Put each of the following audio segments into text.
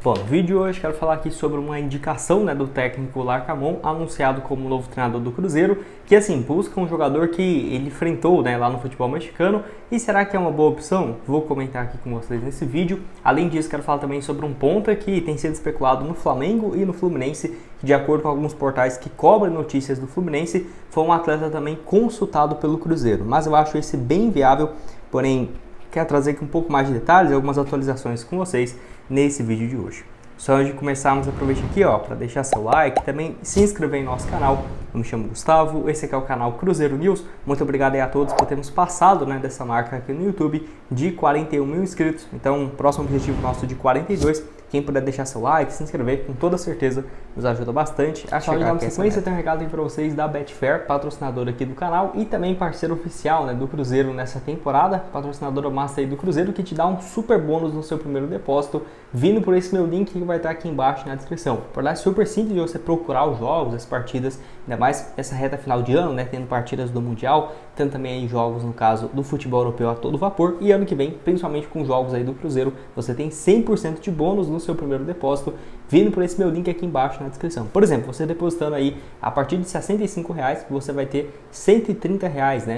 Bom, no vídeo de hoje quero falar aqui sobre uma indicação do técnico Larcamón, anunciado como novo treinador do Cruzeiro, que assim, busca um jogador que ele enfrentou lá no futebol mexicano. E será que é uma boa opção? Vou comentar aqui com vocês nesse vídeo. Além disso, quero falar também sobre um ponta que tem sido especulado no Flamengo e no Fluminense, que de acordo com alguns portais que cobrem notícias do Fluminense, foi um atleta também consultado pelo Cruzeiro. Mas eu acho esse bem viável, porém quero trazer aqui um pouco mais de detalhes e algumas atualizações com vocês nesse vídeo de hoje. Só antes de começarmos, aproveite aqui para deixar seu like e também se inscrever em nosso canal. Eu me chamo Gustavo, esse aqui é o canal Cruzeiro News. Muito obrigado aí a todos por termos passado dessa marca aqui no YouTube de 41 mil inscritos. Então, próximo objetivo nosso de 42. Quem puder deixar seu like, se inscrever, com toda certeza nos ajuda bastante a chegar aqui. Na sequência, tem um recado aí para vocês da Betfair, patrocinadora aqui do canal e também parceiro oficial do Cruzeiro nessa temporada, patrocinadora master aí do Cruzeiro, que te dá um super bônus no seu primeiro depósito, vindo por esse meu link que vai estar aqui embaixo na descrição. Por lá é super simples de você procurar os jogos, as partidas, ainda mais essa reta final de ano, tendo partidas do Mundial, tendo também aí jogos, no caso, do futebol europeu a todo vapor, e ano que vem, principalmente com jogos aí do Cruzeiro, você tem 100% de bônus no seu primeiro depósito, vindo por esse meu link aqui embaixo na descrição. Por exemplo, você depositando aí a partir de R$ 65, você vai ter R$ 130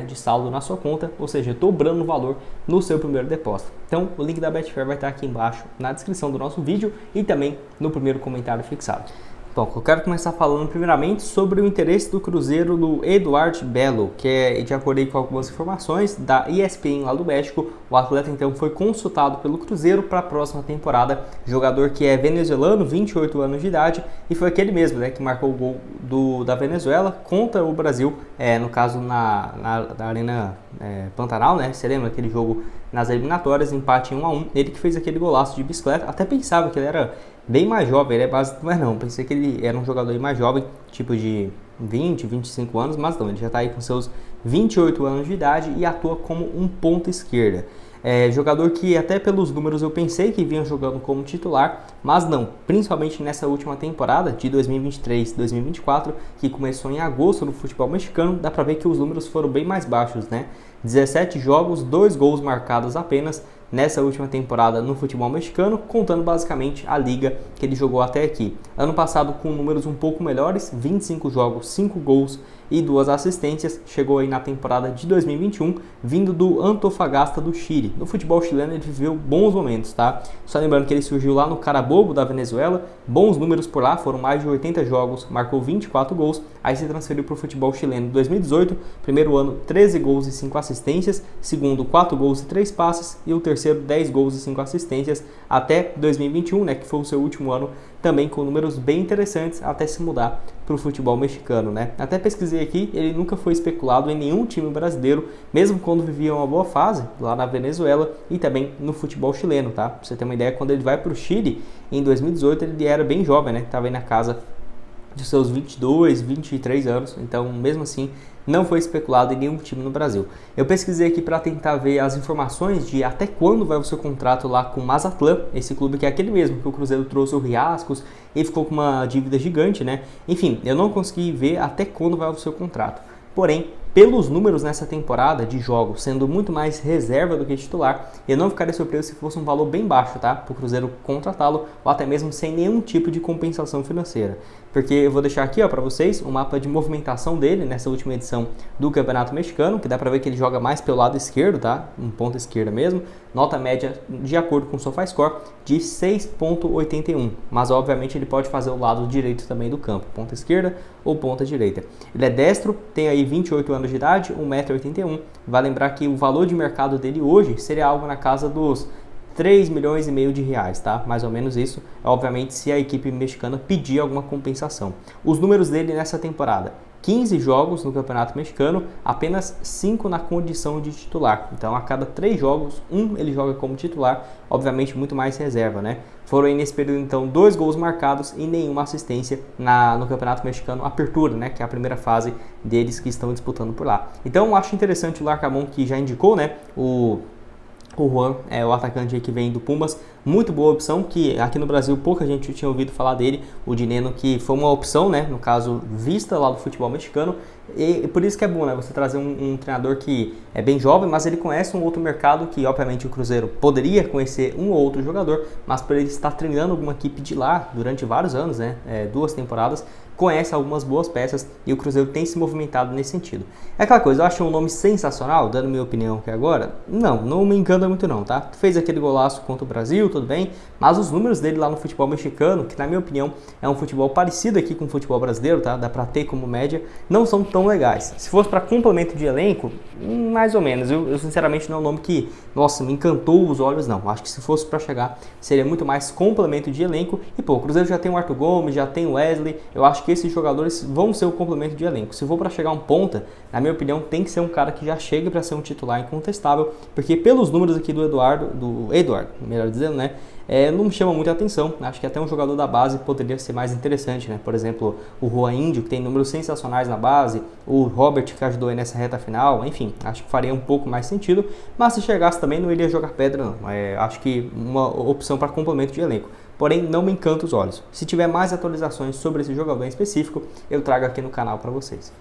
de saldo na sua conta, ou seja, dobrando o valor no seu primeiro depósito. Então, o link da Betfair vai estar aqui embaixo na descrição do nosso vídeo e também no primeiro comentário fixado. Bom, eu quero começar falando primeiramente sobre o interesse do Cruzeiro no Eduard Bello, que é, de acordo com algumas informações da ESPN lá do México, o atleta então foi consultado pelo Cruzeiro para a próxima temporada. Jogador que é venezuelano, 28 anos de idade, e foi aquele mesmo que marcou o gol da Venezuela contra o Brasil, no caso na Arena Pantanal, Você lembra aquele jogo nas eliminatórias, empate em 1-1, ele que fez aquele golaço de bicicleta. Até pensava que ele era bem mais jovem, ele é base, mas não, pensei que ele era um jogador mais jovem, tipo de 20, 25 anos, mas não, ele já está aí com seus 28 anos de idade e atua como um ponta esquerda. Jogador que até pelos números eu pensei que vinha jogando como titular, mas não, principalmente nessa última temporada de 2023-2024, que começou em agosto no futebol mexicano, dá pra ver que os números foram bem mais baixos, 17 jogos, 2 gols marcados apenas nessa última temporada no futebol mexicano, contando basicamente a liga que ele jogou até aqui. Ano passado com números um pouco melhores, 25 jogos, 5 gols e 2 assistências, chegou aí na temporada de 2021, vindo do Antofagasta do Chile. No futebol chileno ele viveu bons momentos, Só lembrando que ele surgiu lá no Carabobo da Venezuela, bons números por lá, foram mais de 80 jogos, marcou 24 gols, aí se transferiu para o futebol chileno em 2018, primeiro ano 13 gols e 5 assistências, segundo 4 gols e 3 passes e o terceiro 10 gols e 5 assistências até 2021, que foi o seu último ano, também com números bem interessantes até se mudar para o futebol mexicano, Até pesquisei aqui, ele nunca foi especulado em nenhum time brasileiro, mesmo quando vivia uma boa fase lá na Venezuela e também no futebol chileno, Pra você ter uma ideia, quando ele vai para o Chile, em 2018 ele era bem jovem, Estava aí na casa de seus 22, 23 anos, então mesmo assim não foi especulado em nenhum time no Brasil. Eu pesquisei aqui para tentar ver as informações de até quando vai o seu contrato lá com o Mazatlán, esse clube que é aquele mesmo que o Cruzeiro trouxe o Riascos e ficou com uma dívida gigante, Enfim, eu não consegui ver até quando vai o seu contrato. Porém, pelos números nessa temporada de jogos, sendo muito mais reserva do que titular, eu não ficaria surpreso se fosse um valor bem baixo, para o Cruzeiro contratá-lo, ou até mesmo sem nenhum tipo de compensação financeira. Porque eu vou deixar aqui para vocês o mapa de movimentação dele nessa última edição do Campeonato Mexicano, que dá para ver que ele joga mais pelo lado esquerdo, um ponta esquerda mesmo, nota média de acordo com o SofaScore de 6.81, mas obviamente ele pode fazer o lado direito também do campo, ponta esquerda ou ponta direita. Ele é destro, tem aí 28 anos de idade, 1,81 m, vai lembrar que o valor de mercado dele hoje seria algo na casa dos 3 milhões e meio de reais, mais ou menos isso, obviamente se a equipe mexicana pedir alguma compensação. Os números dele nessa temporada: 15 jogos no Campeonato Mexicano, apenas 5 na condição de titular. Então, a cada 3 jogos, ele joga como titular, obviamente muito mais reserva, Foram aí nesse período, então, 2 gols marcados e nenhuma assistência no Campeonato Mexicano Apertura, que é a primeira fase deles que estão disputando por lá. Então, eu acho interessante o Larcamón, que já indicou, o Juan, o atacante aí que vem do Pumas, muito boa opção, que aqui no Brasil pouca gente tinha ouvido falar dele, o Dineno, que foi uma opção, né, no caso, vista lá do futebol mexicano, e por isso que é bom, né, você trazer um treinador que é bem jovem, mas ele conhece um outro mercado que, obviamente, o Cruzeiro poderia conhecer um ou outro jogador, mas por ele estar treinando alguma equipe de lá durante vários anos, né, 2 temporadas, conhece algumas boas peças e o Cruzeiro tem se movimentado nesse sentido. É aquela coisa, eu acho um nome sensacional, dando minha opinião aqui agora, não me encanta muito não, tá? Fez aquele golaço contra o Brasil, tudo bem, mas os números dele lá no futebol mexicano, que na minha opinião é um futebol parecido aqui com o futebol brasileiro, tá? Dá pra ter como média, não são tão legais. Se fosse para complemento de elenco, mais ou menos, eu sinceramente não é um nome que, nossa, me encantou os olhos não. Acho que se fosse para chegar, seria muito mais complemento de elenco. E pô, o Cruzeiro já tem o Arthur Gomes, já tem o Wesley, eu acho que esses jogadores vão ser o complemento de elenco. Se for para chegar um ponta, na minha opinião, tem que ser um cara que já chegue para ser um titular incontestável, porque pelos números aqui do Eduardo, melhor dizendo, né? Não me chama muita atenção. Acho que até um jogador da base poderia ser mais interessante, né? Por exemplo, o Juan Índio, que tem números sensacionais na base, o Robert, que ajudou aí nessa reta final, enfim, acho que faria um pouco mais sentido, mas se chegasse também não iria jogar pedra, não. Acho que uma opção para complemento de elenco. Porém, não me encanta os olhos. Se tiver mais atualizações sobre esse jogador em específico, eu trago aqui no canal para vocês.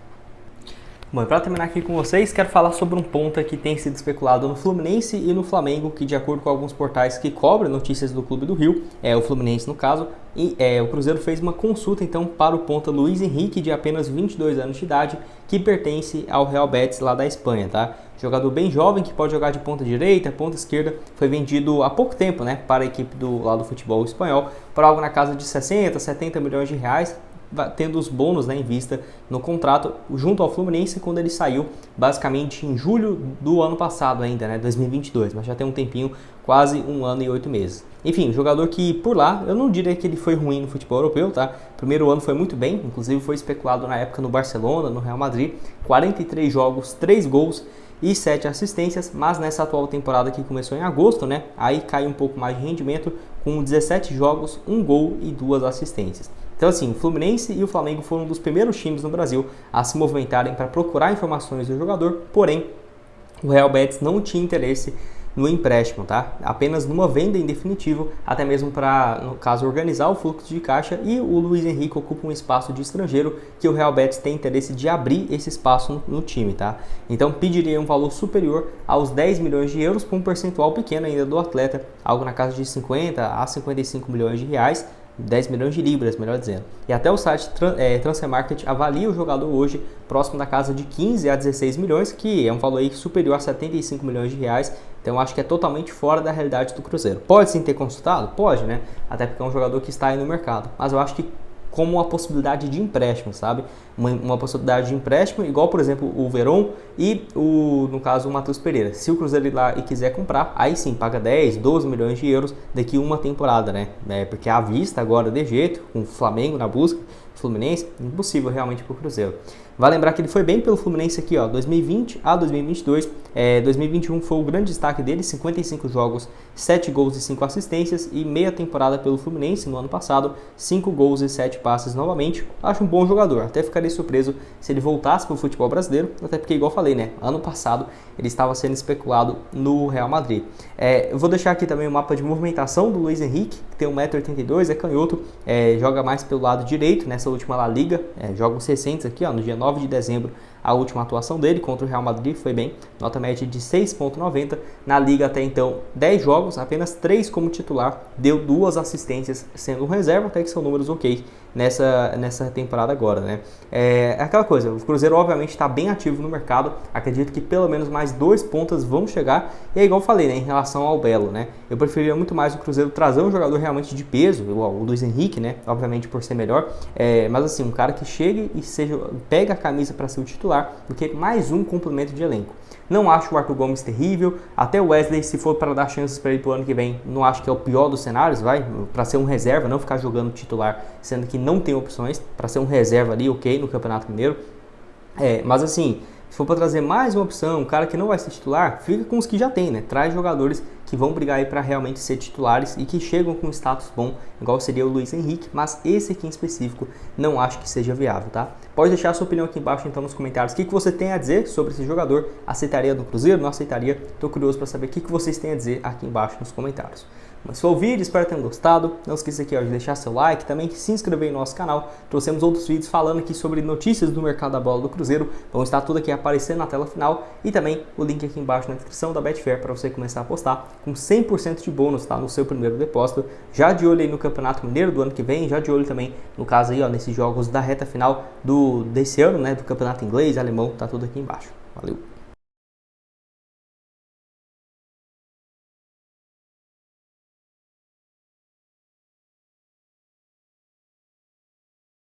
Bom, e para terminar aqui com vocês, quero falar sobre um ponta que tem sido especulado no Fluminense e no Flamengo, que de acordo com alguns portais que cobrem notícias do Clube do Rio, o Fluminense no caso, e o Cruzeiro fez uma consulta então para o ponta Luiz Henrique, de apenas 22 anos de idade, que pertence ao Real Betis lá da Espanha, tá? Jogador bem jovem que pode jogar de ponta direita, ponta esquerda, foi vendido há pouco tempo, né, para a equipe do futebol espanhol, por algo na casa de 60, 70 milhões de reais, tendo os bônus, né, em vista no contrato junto ao Fluminense quando ele saiu basicamente em julho do ano passado ainda, né, 2022, mas já tem um tempinho, quase 1 ano e 8 meses. Enfim, jogador que por lá, eu não diria que ele foi ruim no futebol europeu, tá? Primeiro ano foi muito bem, inclusive foi especulado na época no Barcelona, no Real Madrid, 43 jogos, 3 gols e 7 assistências, mas nessa atual temporada que começou em agosto, né, aí caiu um pouco mais de rendimento, com 17 jogos, 1 gol e 2 assistências. Então assim, o Fluminense e o Flamengo foram um dos primeiros times no Brasil a se movimentarem para procurar informações do jogador, porém o Real Betis não tinha interesse no empréstimo, tá? Apenas numa venda em definitivo, até mesmo para, no caso, organizar o fluxo de caixa, e o Luiz Henrique ocupa um espaço de estrangeiro que o Real Betis tem interesse de abrir esse espaço no time, tá? Então pediria um valor superior aos 10 milhões de euros, com um percentual pequeno ainda do atleta, algo na casa de 50 a 55 milhões de reais, 10 milhões de libras, melhor dizendo. E até o site Transfermarkt avalia o jogador hoje próximo da casa de 15 a 16 milhões, que é um valor aí superior a 75 milhões de reais. Então acho que é totalmente fora da realidade do Cruzeiro. Pode sim ter consultado? Pode, né? Até porque é um jogador que está aí no mercado. Mas eu acho que como uma possibilidade de empréstimo, sabe? Uma possibilidade de empréstimo, igual, por exemplo, o Verón e, no caso, o Matheus Pereira. Se o Cruzeiro ir lá e quiser comprar, aí sim, paga 10, 12 milhões de euros daqui uma temporada, né? Porque à vista agora, de jeito, com o Flamengo na busca, Fluminense, impossível realmente para o Cruzeiro. Vale lembrar que ele foi bem pelo Fluminense aqui, ó, 2020 a 2022. 2021 foi o grande destaque dele, 55 jogos, 7 gols e 5 assistências, e meia temporada pelo Fluminense no ano passado, 5 gols e 7 passes novamente. Acho um bom jogador, até ficaria surpreso se ele voltasse para o futebol brasileiro, até porque, igual eu falei, né, ano passado ele estava sendo especulado no Real Madrid. Eu vou deixar aqui também o mapa de movimentação do Luiz Henrique, que tem 1,82 m, é canhoto, joga mais pelo lado direito nessa última La Liga, jogos recentes aqui, ó, no dia 9 de dezembro, a última atuação dele contra o Real Madrid foi bem, nota média de 6,90, na Liga até então 10 jogos, apenas 3 como titular, deu 2 assistências sendo um reserva, até que são números ok nessa temporada agora, né? Aquela coisa, o Cruzeiro obviamente está bem ativo no mercado, acredito que pelo menos mais 2 pontas vão chegar, e é igual eu falei, né, em relação ao Belo, né, eu preferiria muito mais o Cruzeiro trazer um jogador realmente de peso, igual o Luiz Henrique, né, obviamente por ser melhor, mas assim, um cara que chegue e pega a camisa para ser o titular, porque mais um complemento de elenco. Não acho o Arthur Gomes terrível, até o Wesley, se for para dar chances para ele para o ano que vem, não acho que é o pior dos cenários, para ser um reserva, não ficar jogando titular, sendo que não tem opções, para ser um reserva ali, ok, no Campeonato Mineiro. Mas assim, se for para trazer mais uma opção, um cara que não vai ser titular, fica com os que já tem, né? Traz jogadores que vão brigar aí para realmente ser titulares e que chegam com um status bom, igual seria o Luiz Henrique, mas esse aqui em específico não acho que seja viável, tá? Pode deixar a sua opinião aqui embaixo então nos comentários, o que você tem a dizer sobre esse jogador, aceitaria no Cruzeiro, não aceitaria? Tô curioso para saber o que vocês têm a dizer aqui embaixo nos comentários. Mas foi o vídeo, espero que tenham gostado. Não esqueça aqui ó, de deixar seu like, também se inscrever no nosso canal. Trouxemos outros vídeos falando aqui sobre notícias do mercado da bola do Cruzeiro. Vão estar tudo aqui aparecendo na tela final e também o link aqui embaixo na descrição da Betfair para você começar a apostar com 100% de bônus, tá? No seu primeiro depósito. Já de olho aí no Campeonato Mineiro do ano que vem, já de olho também no caso aí ó, nesses jogos da reta final desse ano, né? Do Campeonato Inglês, Alemão, tá tudo aqui embaixo. Valeu!